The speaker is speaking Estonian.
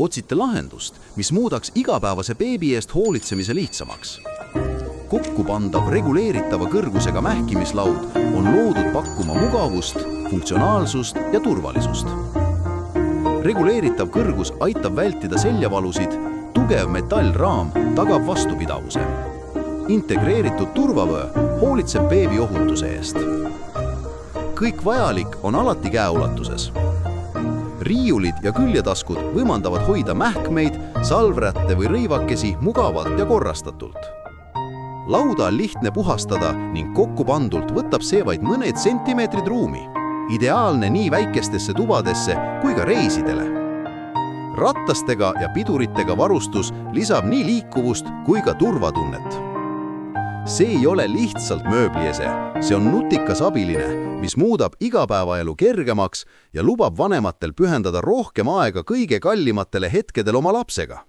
otsite lahendust, mis muudaks igapäevase beebi eest hoolitsemise lihtsamaks. Kokkupandav reguleeritava kõrgusega mähkimislaud on loodud pakkuma mugavust, funktsionaalsust ja turvalisust. Reguleeritav kõrgus aitab vältida seljavalusid, tugev metallraam tagab vastupidavuse. Integreeritud turvavöö hoolitseb beebi ohutuse eest. Kõik vajalik on alati käeulatuses. Riiulid ja küljetaskud võimaldavad hoida mähkmeid, salvrätte või rõivakesi mugavalt ja korrastatult. Lauda on lihtne puhastada ning kokkupandult võtab see vaid mõned sentimeetrid ruumi. Ideaalne nii väikestesse tubadesse kui ka reisidele. Rattastega ja piduritega varustus lisab nii liikuvust kui ka turvatunnet. See ei ole lihtsalt mööbliese, see on nutikas abiline, mis muudab igapäevaelu kergemaks ja lubab vanematel pühendada rohkem aega kõige kallimatele hetkedel oma lapsega.